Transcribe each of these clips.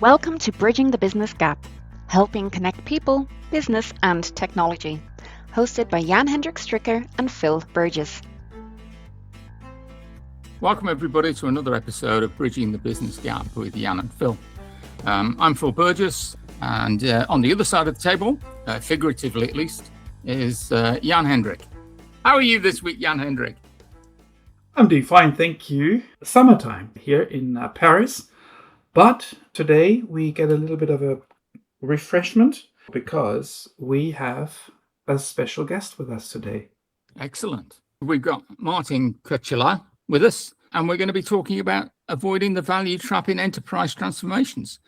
Welcome to Bridging the Business Gap, helping connect people, business, and technology. Hosted by Jan-Hendrik Stricker and Phil Burgess. Welcome everybody to another episode of Bridging the Business Gap with Jan and Phil. I'm Phil Burgess, and on the other side of the table, figuratively at least, is Jan-Hendrik. How are you this week, Jan-Hendrik? I'm doing fine, thank you. Summertime here in Paris, but today we get a little bit of a refreshment because we have a special guest with us today. Excellent. We've got Martin Kuchela with us, and we're going to be talking about avoiding the value trap in enterprise transformations.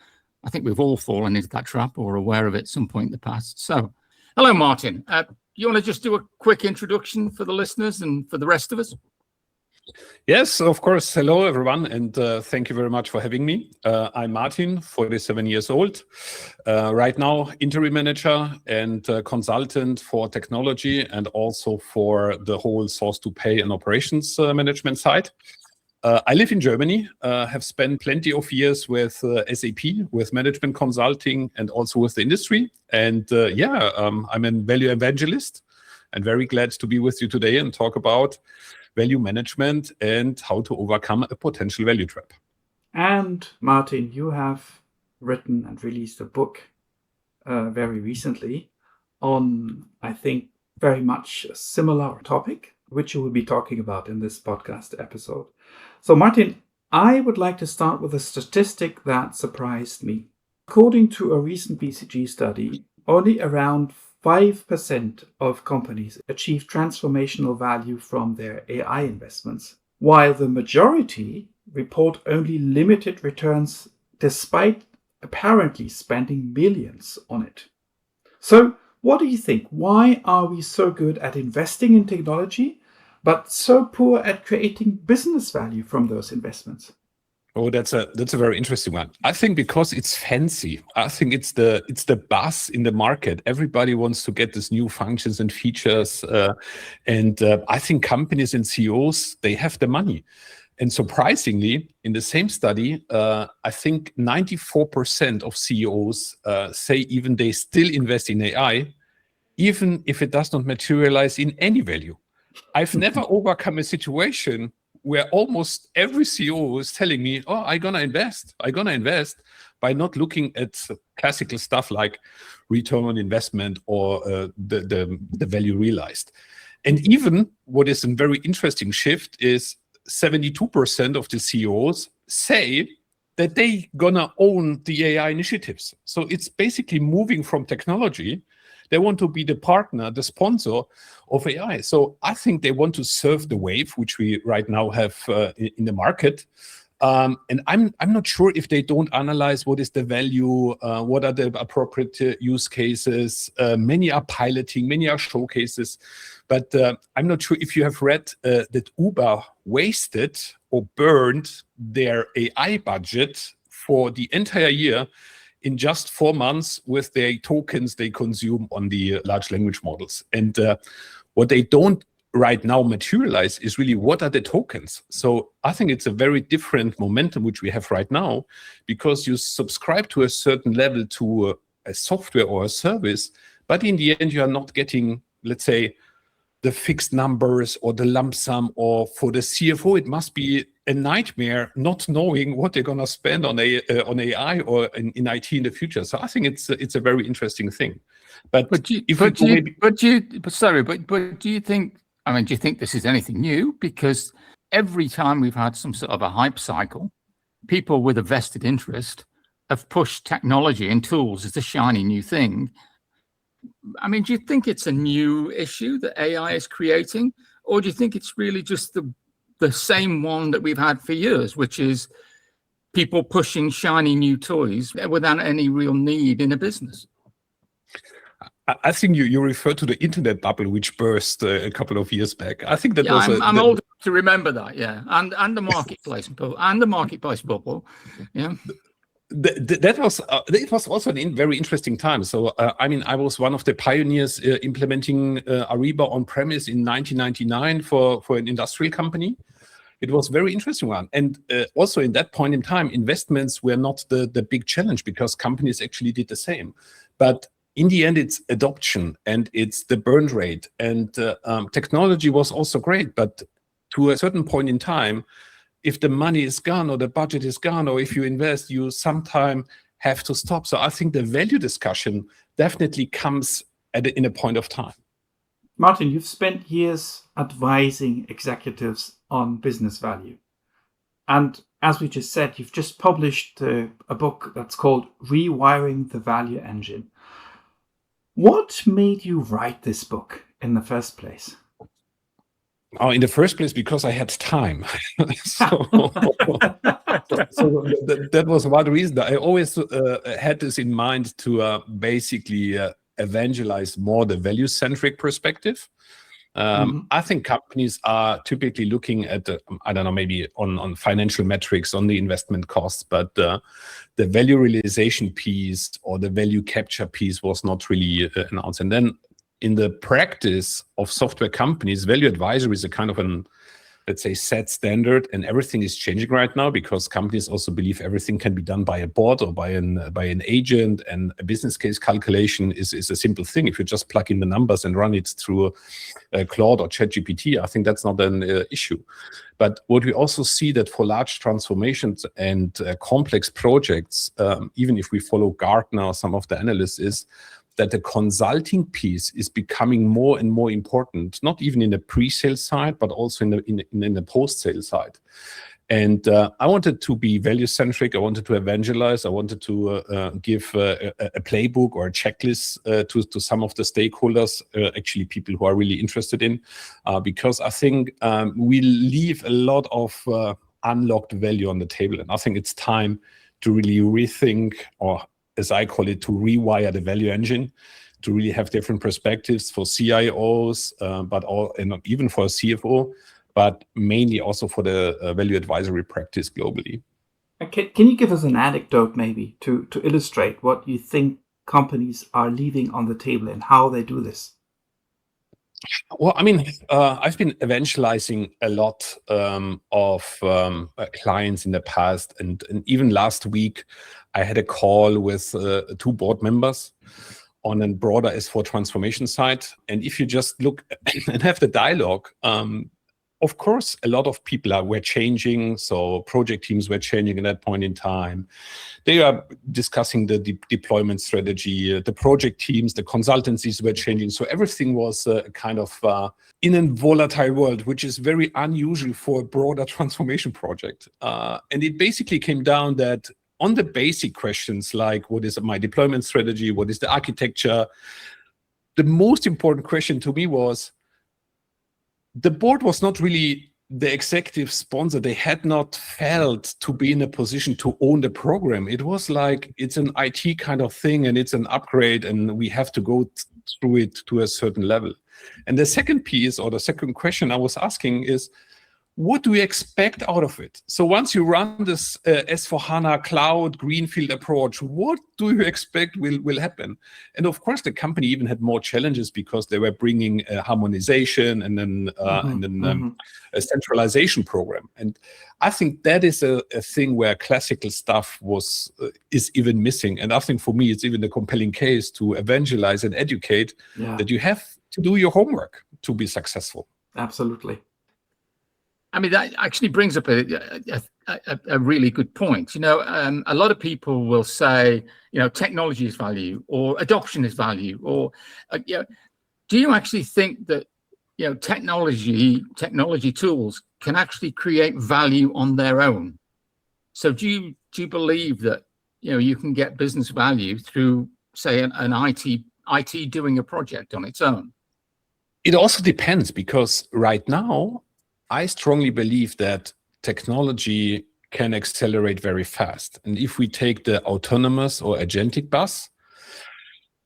I think we've all fallen into that trap or are aware of it at some point in the past. So, hello, Martin. You want to just do a quick introduction for the listeners and for the rest of us? Yes, of course. Hello, everyone, and thank you very much for having me. I'm Martin, 47 years old, right now interim manager and consultant for technology and also for the whole source-to-pay and operations management side. I live in Germany, have spent plenty of years with SAP, with management consulting and also with the industry. And I'm a value evangelist and very glad to be with you today and talk about value management and how to overcome a potential value trap. And Martin, you have written and released a book very recently on, I think, very much a similar topic, which you will be talking about in this podcast episode. So Martin, I would like to start with a statistic that surprised me. According to a recent BCG study, only around 5% of companies achieve transformational value from their AI investments, while the majority report only limited returns despite apparently spending millions on it. So, what do you think? Why are we so good at investing in technology, but so poor at creating business value from those investments? Oh, that's a very interesting one. I think because it's fancy. I think it's the buzz in the market. Everybody wants to get these new functions and features, and I think companies and CEOs, they have the money. And surprisingly, in the same study, I think 94% of CEOs say even they still invest in AI, even if it does not materialize in any value. I've never overcome a situation where almost every CEO is telling me, oh, I'm going to invest by not looking at classical stuff like return on investment or the value realized. And even what is a very interesting shift is 72% of the CEOs say that they going to own the AI initiatives. So it's basically moving from technology. They want to be the partner, the sponsor of AI. So I think they want to surf the wave, which we right now have in the market. And I'm not sure if they don't analyze what is the value, what are the appropriate use cases. Many are piloting, many are showcases. But I'm not sure if you have read that Uber wasted or burned their AI budget for the entire year in just 4 months with the tokens they consume on the large language models. And what they don't right now materialize is really what are the tokens. So I think it's a very different momentum which we have right now, because you subscribe to a certain level to a software or a service, but in the end you are not getting, let's say, the fixed numbers or the lump sum, or for the CFO, it must be a nightmare not knowing what they're going to spend on AI or in IT in the future. So I think it's a very interesting thing. But do you think? I mean, do you think this is anything new? Because every time we've had some sort of a hype cycle, people with a vested interest have pushed technology and tools as the shiny new thing. I mean, do you think it's a new issue that AI is creating, or do you think it's really just the same one that we've had for years, which is people pushing shiny new toys without any real need in a business? I think you refer to the internet bubble, which burst a couple of years back. I think that I'm old enough to remember that, yeah, and the marketplace bubble, yeah. It was also a very interesting time. So, I was one of the pioneers implementing Ariba on-premise in 1999 for an industrial company. it was very interesting one. And also in that point in time, investments were not the big challenge because companies actually did the same. But in the end, it's adoption and it's the burn rate. And technology was also great, but to a certain point in time, if the money is gone or the budget is gone, or if you invest, you sometime have to stop. So I think the value discussion definitely comes in a point of time. Martin, you've spent years advising executives on business value. And as we just said, you've just published a book that's called Rewiring the Value Engine. What made you write this book in the first place? Oh, in the first place, because I had time. so that was one reason. I always had this in mind to basically evangelize more the value-centric perspective. I think companies are typically looking at, I don't know, maybe on financial metrics, on the investment costs, but the value realization piece or the value capture piece was not really announced. And then in the practice of software companies, value advisory is a kind of an, let's say, set standard, and everything is changing right now because companies also believe everything can be done by a bot or by an agent, and a business case calculation is a simple thing. If you just plug in the numbers and run it through Claude or ChatGPT, I think that's not an issue. But what we also see that for large transformations and complex projects, even if we follow Gartner or some of the analysts, is that the consulting piece is becoming more and more important, not even in the pre-sale side, but also in the post-sale side. And I wanted to be value-centric. I wanted to evangelize. I wanted to give a playbook or a checklist to some of the stakeholders, actually people who are really interested in, because I think we leave a lot of unlocked value on the table. And I think it's time to really rethink, or as I call it, to rewire the value engine, to really have different perspectives for CIOs, and even for a CFO, but mainly also for the value advisory practice globally. Can you give us an anecdote maybe to illustrate what you think companies are leaving on the table and how they do this? Well, I mean, I've been evangelizing a lot of clients in the past, and even last week, I had a call with 2 board members on a broader S4 transformation side. And if you just look and have the dialogue, of course, a lot of people were changing. So project teams were changing at that point in time. They are discussing the deployment strategy. The project teams, the consultancies were changing. So everything was kind of in a volatile world, which is very unusual for a broader transformation project. And it basically came down that on the basic questions like, what is my deployment strategy? What is the architecture? The most important question to me was, the board was not really the executive sponsor. They had not felt to be in a position to own the program. It was like, it's an IT kind of thing and it's an upgrade and we have to go through it to a certain level. And the second piece, or the second question I was asking is, what do we expect out of it? So once you run this S4HANA cloud greenfield approach, what do you expect will happen? And of course, the company even had more challenges because they were bringing harmonization and then a centralization program. And I think that is a thing where classical stuff is even missing. And I think for me, it's even a compelling case to evangelize and educate that you have to do your homework to be successful. Absolutely. I mean, that actually brings up a really good point. A lot of people will say, technology is value or adoption is value, or, do you actually think that, technology tools can actually create value on their own? So do you believe that, you can get business value through, say, an IT doing a project on its own? It also depends, because right now, I strongly believe that technology can accelerate very fast. And if we take the autonomous or agentic bus,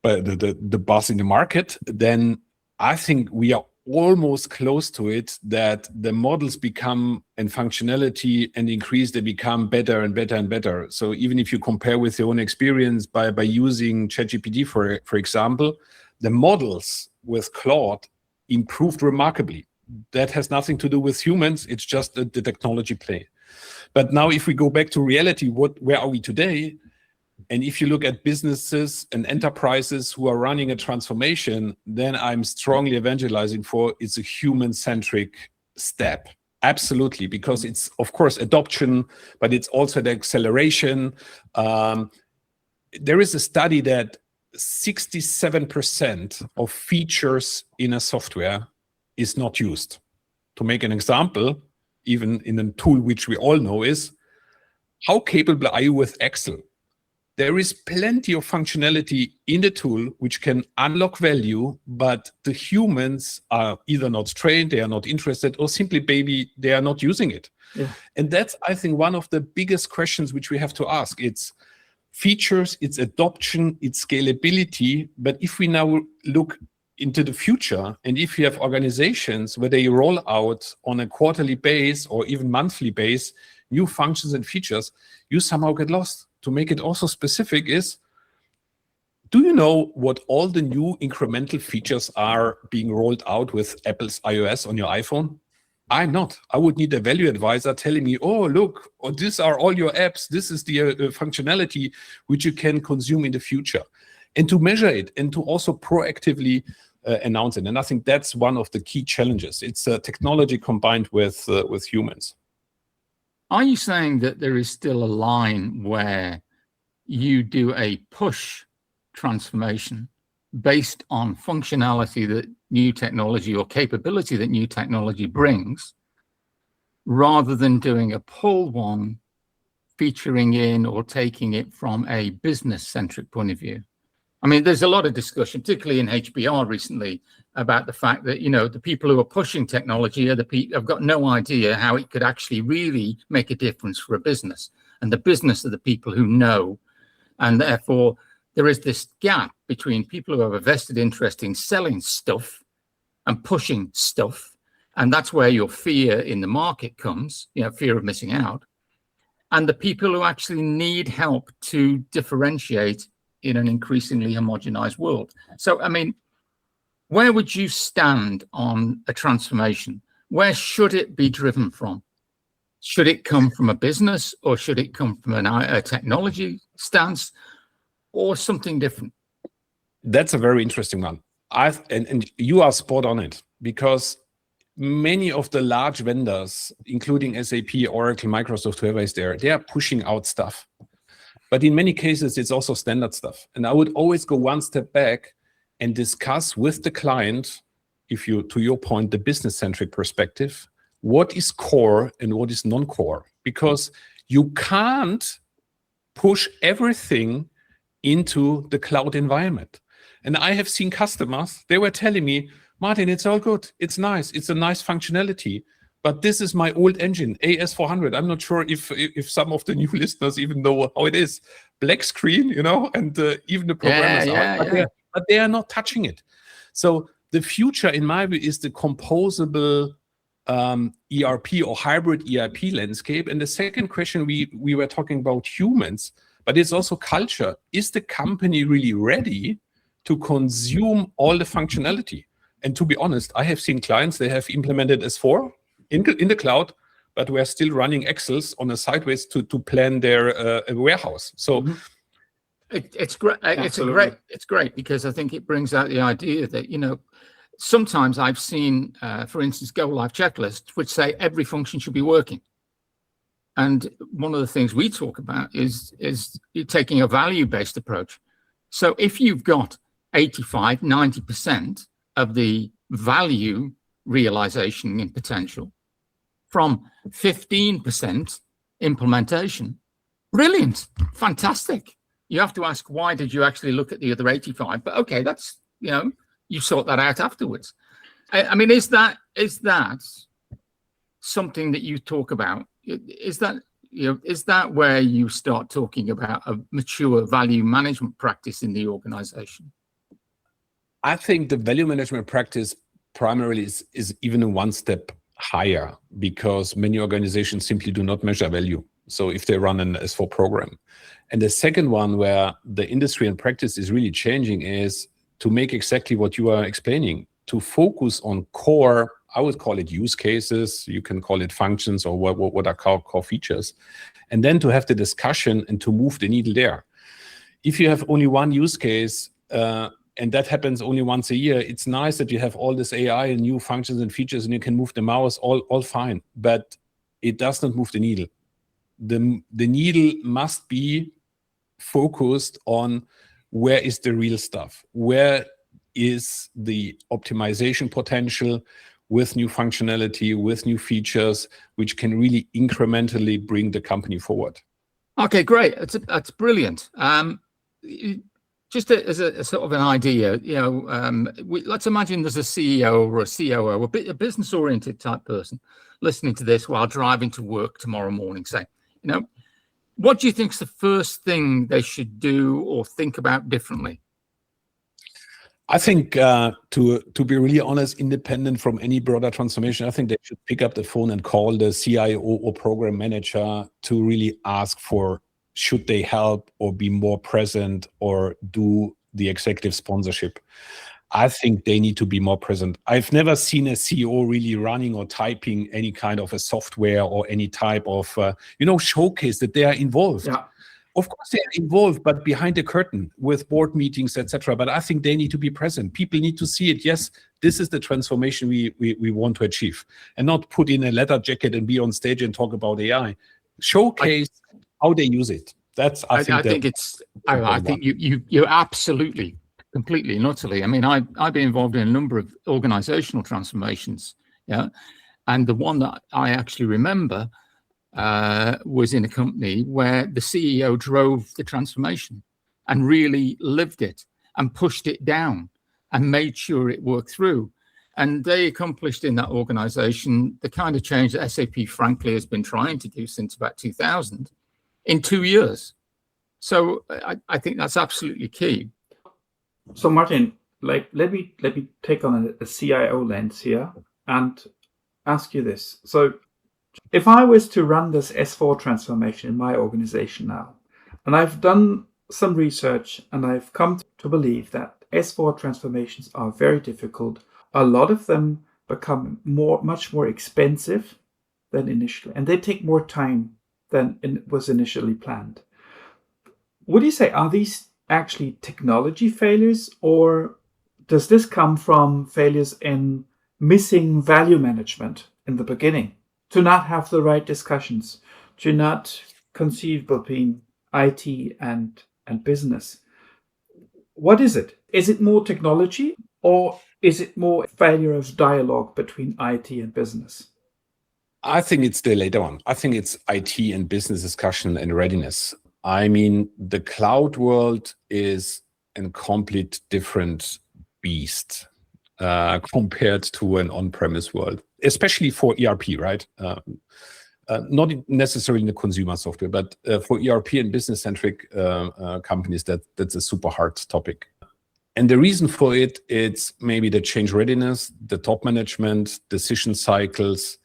the bus in the market, then I think we are almost close to it, that the models become, and functionality and increase, they become better and better and better. So even if you compare with your own experience by using ChatGPT, for example, the models with Claude improved remarkably. that has nothing to do with humans. It's just the technology play. But now if we go back to reality, where are we today? And if you look at businesses and enterprises who are running a transformation, then I'm strongly evangelizing for it's a human-centric step. Absolutely, because it's, of course, adoption, but it's also the acceleration. There is a study that 67% of features in a software is not used. To make an example, even in a tool which we all know is, how capable are you with Excel? There is plenty of functionality in the tool which can unlock value, but the humans are either not trained, they are not interested, or simply maybe they are not using it. Yeah. And that's, I think, one of the biggest questions which we have to ask. It's features, it's adoption, it's scalability. But if we now look into the future, and if you have organizations where they roll out on a quarterly base or even monthly base new functions and features, you somehow get lost. To make it also specific is, do you know what all the new incremental features are being rolled out with Apple's iOS on your iPhone? I'm not. I would need a value advisor telling me, oh, look, these are all your apps. This is the functionality which you can consume in the future. And to measure it and to also proactively announce it. And I think that's one of the key challenges. It's technology combined with humans. Are you saying that there is still a line where you do a push transformation based on functionality that new technology or capability that new technology brings, rather than doing a pull one, featuring in or taking it from a business-centric point of view? I mean, there's a lot of discussion, particularly in HBR recently, about the fact that, you know, the people who are pushing technology are the people have got no idea how it could actually really make a difference for a business. And the business are the people who know. And therefore, there is this gap between people who have a vested interest in selling stuff and pushing stuff. And that's where your fear in the market comes, you know, fear of missing out. And the people who actually need help to differentiate in an increasingly homogenized world. So, I mean, where would you stand on a transformation? Where should it be driven from? Should it come from a business, or should it come from a technology stance, or something different? That's a very interesting one. And you are spot on it, because many of the large vendors, including SAP, Oracle, Microsoft, whoever is there, they are pushing out stuff. But in many cases, it's also standard stuff. And I would always go one step back and discuss with the client, if you, to your point, the business-centric perspective, what is core and what is non-core. Because you can't push everything into the cloud environment. And I have seen customers, they were telling me, Martin, it's all good. It's nice. It's a nice functionality. But this is my old engine, AS400. I'm not sure if some of the new listeners even know how it is. Black screen, you know, and even the programmers are, but they are not touching it. So the future, in my view, is the composable ERP or hybrid ERP landscape. And the second question, we were talking about humans, but it's also culture. Is the company really ready to consume all the functionality? And to be honest, I have seen clients, they have implemented S4 in the cloud, but we're still running Excels on a sideways to plan their warehouse. So it's great. It's great because I think it brings out the idea that, you know, sometimes I've seen, for instance, go live checklists which say every function should be working. And one of the things we talk about is taking a value-based approach. So if you've got 85, 90% of the value realization in potential from 15% implementation, brilliant, fantastic. You have to ask, why did you actually look at the other 85? But okay, that's, you know, you sort that out afterwards. I mean, is that something that you talk about? Is that, you know, is that where you start talking about a mature value management practice in the organization? I think the value management practice primarily is even one step higher, because many organizations simply do not measure value. So if they run an S4 program. And the second one where the industry and practice is really changing is to make exactly what you are explaining, to focus on core I would call it use cases. You can call it functions, or what are core features. And then to have the discussion and to move the needle there. If you have only one use case, and that happens only once a year, it's nice that you have all this AI and new functions and features and you can move the mouse, all fine. But it does not move the needle. The needle must be focused on where is the real stuff, where is the optimization potential with new functionality, with new features, which can really incrementally bring the company forward. Okay, great. That's brilliant. Just as a sort of an idea, let's imagine there's a CEO or a COO, a business-oriented type person listening to this while driving to work tomorrow morning, say, what do you think is the first thing they should do or think about differently? I think to be really honest, independent from any broader transformation, I think they should pick up the phone and call the CIO or program manager to really ask for, should they help or be more present or do the executive sponsorship. I think they need to be more present. I've never seen a CEO really running or typing any kind of a software or any type of, showcase that they are involved. Yeah. Of course they are involved, but behind the curtain with board meetings, etc. But I think they need to be present. People need to see it. Yes, this is the transformation we want to achieve, and not put in a leather jacket and be on stage and talk about AI. Showcase how they use it. I think you're absolutely, completely and utterly. I mean, I've been involved in a number of organizational transformations, and the one that I actually remember was in a company where the CEO drove the transformation and really lived it and pushed it down and made sure it worked through. And they accomplished in that organization the kind of change that SAP, frankly, has been trying to do since about 2000 in 2 years. So I think that's absolutely key. So Martin, let me take on a CIO lens here and ask you this. So if I was to run this S4 transformation in my organization now, and I've done some research and I've come to believe that S4 transformations are very difficult. A lot of them become much more expensive than initially, and they take more time than was initially planned. Would you say, are these actually technology failures, or does this come from failures in missing value management in the beginning? To not have the right discussions, to not conceive between IT and business. What is it? Is it more technology, or is it more failure of dialogue between IT and business? I think it's the later one. I think it's IT and business discussion and readiness. I mean, the cloud world is a complete different beast compared to an on-premise world, especially for ERP, right? Not necessarily in the consumer software, but for ERP and business-centric companies, that's a super hard topic. And the reason for it, it's maybe the change readiness, the top management, decision cycles.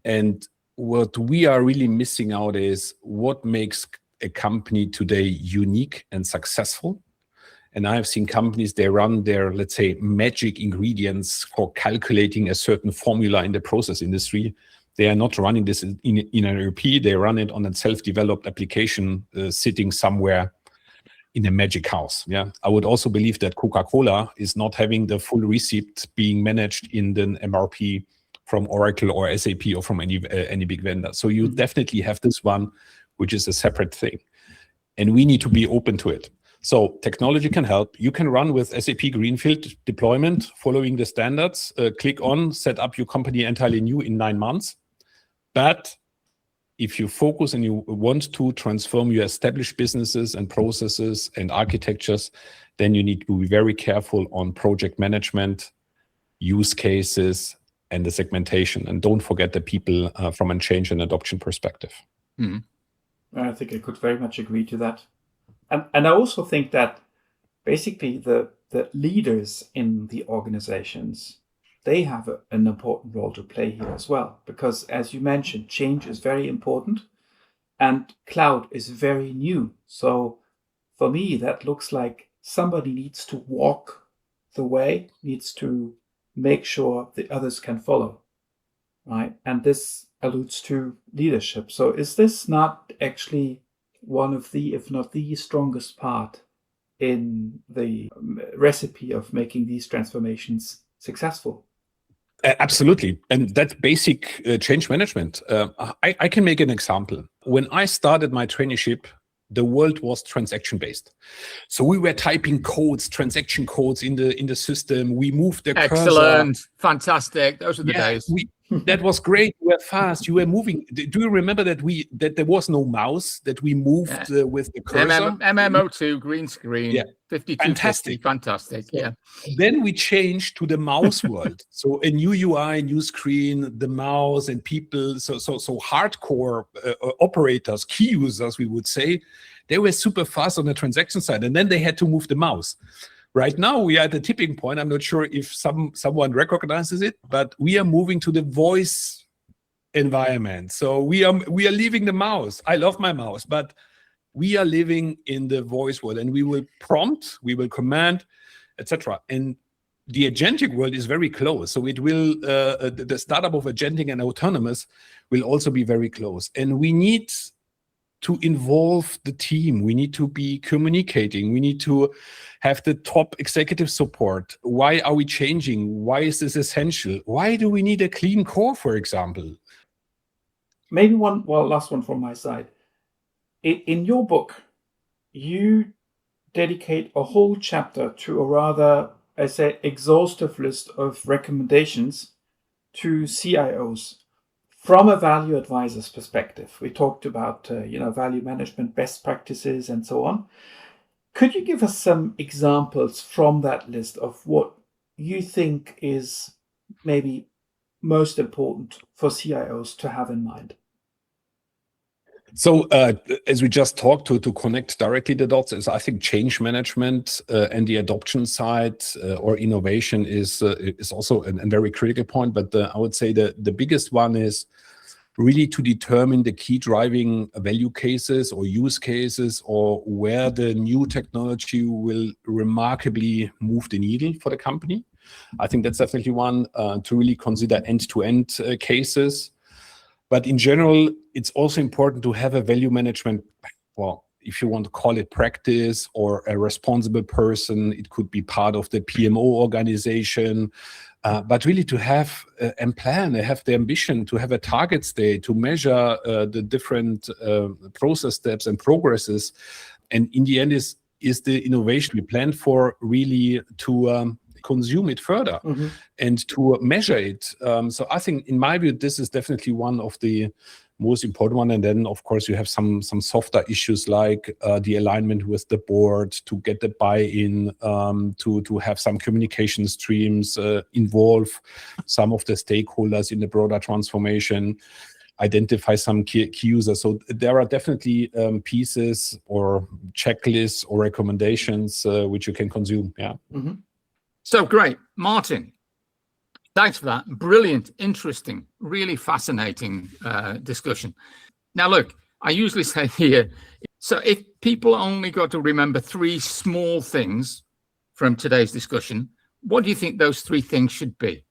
And what we are really missing out is what makes a company today unique and successful. And I have seen companies, they run their, let's say, magic ingredients for calculating a certain formula in the process industry. They are not running this in an ERP. They run it on a self-developed application sitting somewhere in a magic house. Yeah, I would also believe that Coca-Cola is not having the full receipt being managed in the MRP from Oracle or SAP or from any big vendor. So you definitely have this one, which is a separate thing. And we need to be open to it. So technology can help. You can run with SAP Greenfield deployment, following the standards, click on, set up your company entirely new in 9 months. But if you focus and you want to transform your established businesses and processes and architectures, then you need to be very careful on project management, use cases, and the segmentation. And don't forget the people from a change and adoption perspective. I think I could very much agree to that. And I also think that basically the leaders in the organizations, they have an important role to play here as well. Because as you mentioned, change is very important and cloud is very new. So for me, that looks like somebody needs to walk the way, needs to make sure the others can follow. right? And this alludes to leadership. So is this not actually one of the, if not the strongest part in the recipe of making these transformations successful? Absolutely. And that basic change management. I can make an example. When I started my traineeship, the world was transaction based. So we were typing codes, transaction codes in the system. We moved the Excellent. cursor. Fantastic. Those are the days. That was great. You were fast. You were moving. Do you remember that there was no mouse, that we moved with the cursor? MMO2 green screen. Yeah. 5250. Fantastic. Yeah. Then we changed to the mouse world. So a new UI, new screen, the mouse and people. So hardcore operators, key users, we would say, they were super fast on the transaction side, and then they had to move the mouse. Right now, we are at the tipping point. I'm not sure if someone recognizes it, but we are moving to the voice environment. So we are leaving the mouse. I love my mouse, but we are living in the voice world, and we will prompt, we will command, etc. And the agentic world is very close. So it will the startup of agentic and autonomous will also be very close. And we need to involve the team. We need to be communicating. We need to have the top executive support. Why are we changing? Why is this essential? Why do we need a clean core, for example? Maybe last one from my side. In your book, you dedicate a whole chapter to a rather, I say, exhaustive list of recommendations to CIOs from a value advisor's perspective. We talked about value management best practices and so on. Could you give us some examples from that list of what you think is maybe most important for CIOs to have in mind? So as we just talked to connect directly the dots, is I think change management and the adoption side or innovation is also a very critical point. But I would say the biggest one is really to determine the key driving value cases or use cases, or where the new technology will remarkably move the needle for the company. I think that's definitely one to really consider end-to-end cases. But in general, it's also important to have a value management, well, if you want to call it practice, or a responsible person. It could be part of the PMO organization, but really to have and plan, have the ambition to have a target state, to measure the different process steps and progresses. And in the end is the innovation we plan for really to consume it further and to measure it. So I think, in my view, this is definitely one of the most important one. And then, of course, you have some softer issues like the alignment with the board, to get the buy-in, to have some communication streams, involve some of the stakeholders in the broader transformation, identify some key users. So there are definitely pieces or checklists or recommendations which you can consume. Yeah. Mm-hmm. So great. Martin, thanks for that. Brilliant, interesting, really fascinating discussion. Now, look, I usually say here, so if people only got to remember 3 small things from today's discussion, what do you think those 3 things should be?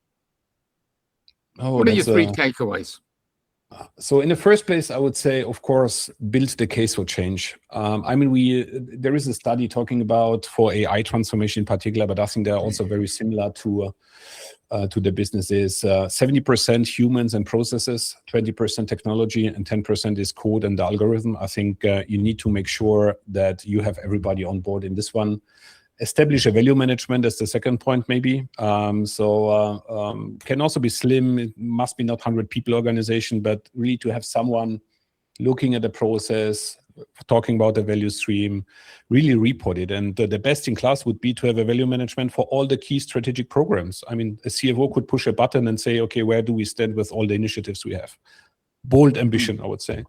What are your 3 takeaways? So in the first place, I would say, of course, build the case for change. I mean, there is a study talking about for AI transformation in particular, but I think they're also very similar to the businesses. 70% humans and processes, 20% technology, and 10% is code and the algorithm. I think you need to make sure that you have everybody on board in this one. Establish a value management as the second point, maybe. Can also be slim. It must be not 100 people organization, but really to have someone looking at the process, talking about the value stream, really report it. And the best in class would be to have a value management for all the key strategic programs. I mean, a CFO could push a button and say, okay, where do we stand with all the initiatives we have? Bold ambition, I would say.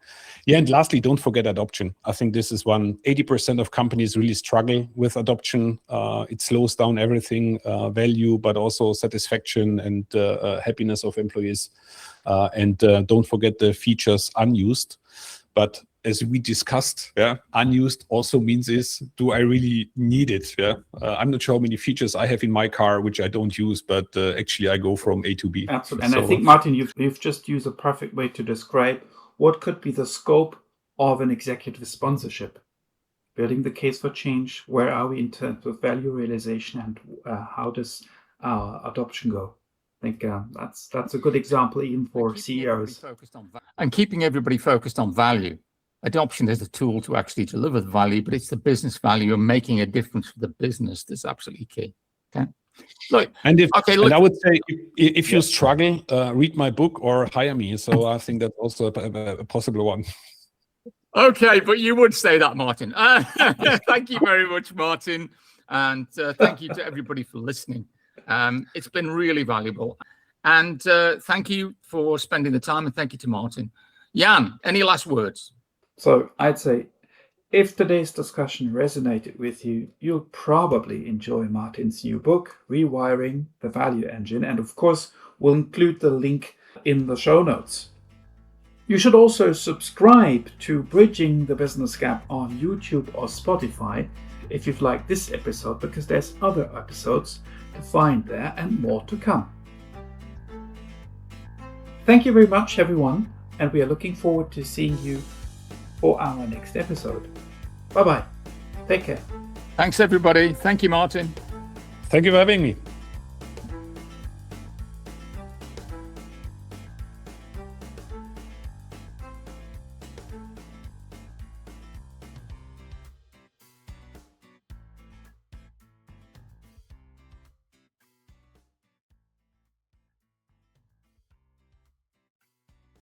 Yeah, and lastly, don't forget adoption. I think this is 80% of companies really struggle with adoption. It slows down everything, value, but also satisfaction and happiness of employees. And don't forget the features unused. But as we discussed, unused also means is, do I really need it? I'm not sure how many features I have in my car which I don't use, but actually I go from A to B. Absolutely. And I think, Martin, you've just used a perfect way to describe what could be the scope of an executive sponsorship. Building the case for change, where are we in terms of value realization, and how does our adoption go? I think that's a good example even for CEOs. And keeping everybody focused on value. Adoption is a tool to actually deliver the value, but it's the business value and making a difference for the business that's absolutely key. Okay. Look, and I would say if you struggle, read my book or hire me. So I think that's also a possible one. Okay, but you would say that, Martin. Thank you very much, Martin. And thank you to everybody for listening. It's been really valuable. And thank you for spending the time, and thank you to Martin. Jan, any last words? So I'd say, if today's discussion resonated with you, you'll probably enjoy Martin's new book, Rewiring the Value Engine. And of course, we'll include the link in the show notes. You should also subscribe to Bridging the Business Gap on YouTube or Spotify if you've liked this episode, because there's other episodes to find there and more to come. Thank you very much, everyone, and we are looking forward to seeing you for our next episode. Bye-bye. Take care. Thanks, everybody. Thank you, Martin. Thank you for having me.